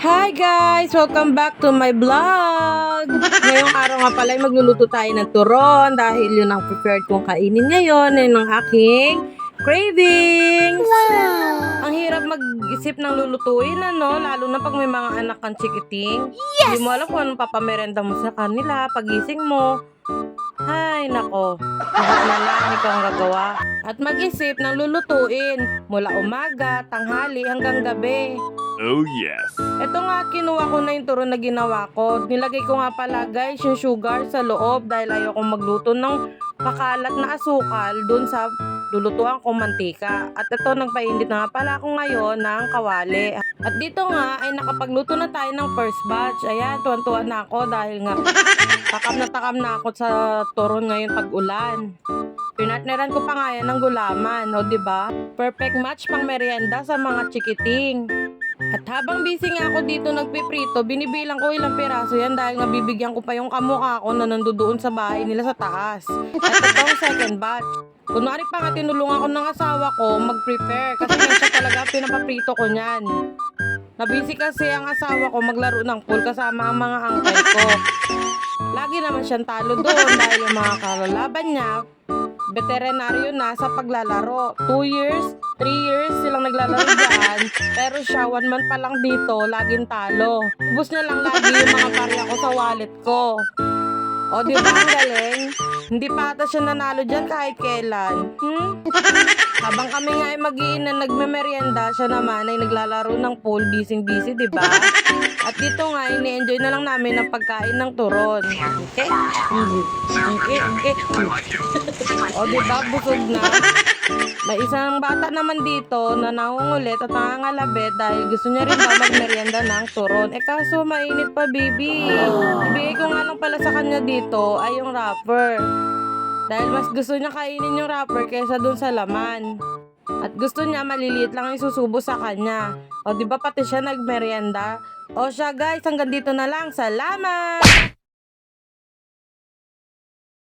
Hi guys! Welcome back to my vlog! Ngayong araw nga pala ay magluluto tayo ng turon dahil yun ang prepared kong kainin ngayon ng aking cravings! Wow! Ang hirap mag-isip ng lulutuin lalo na pag may mga anak kang chikiting. Yes! Hindi mo alam kung anong papamerenda mo sa kanila pagising mo. Ay, nako. Lahat na lang ikaw ang gagawa. At mag-isip ng lulutuin mula umaga, tanghali hanggang gabi. Oh yes. Ito nga, kinuha ko na yung turon na ginawa ko. Nilagay ko nga pala guys yung sugar sa loob dahil ayoko magluto ng makalat na asukal dun sa lulutuan kong mantika. At ito, nagpainit na nga pala ako ngayon ng kawali. At dito nga ay nakapagluto na tayo ng first batch. Ayan, tuwan-tuwa na ako dahil nga takam na ako sa turon ngayon pag-ulan. Pinatneran ko pa nga yan ng gulaman, o diba? Perfect match pang merienda sa mga chikiting. At habang busy nga ako dito nagpiprito, binibilang ko ilang piraso yan dahil nga bibigyan ko pa yung kamukha ko na nandoon sa bahay nila sa taas. At ito ang second batch. Kunwari pa nga tinulungan ko ng asawa ko mag-prepare kasi nga siya talaga pinapaprito ko niyan. Nabisi kasi ang asawa ko maglaro ng pool kasama ang mga uncle ko. Lagi naman siyang talo doon dahil yung mga kalalaban niya, veterinaryo na sa paglalaro. 2 years, 3 years silang naglalaro dyan. Pero siya, 1 month pa lang dito, laging talo. Ubus niya lang lagi yung mga barya ko sa wallet ko. O, di ba ang galing? Hindi pa ata siya nanalo dyan kahit kailan. Habang kami nga ay mag-iinan nagme-merienda, siya naman ay naglalaro ng pool, busy-busy, di ba? At dito nga, ini-enjoy na lang namin ang pagkain ng turon. Okay? O, di ba? Busog na. May isang bata naman dito na nangungulit at nangangalabit dahil gusto niya rin daw magmerienda ng turon. Eh kaso mainit pa, baby. Ibigay ko nga lang pala sa kanya dito ay yung wrapper. Dahil mas gusto niya kainin yung wrapper kaysa dun sa laman. At gusto niya maliliit lang ang isusubo sa kanya. O di ba pati siya nagmerienda? O siya guys, hanggang dito na lang. Salamat!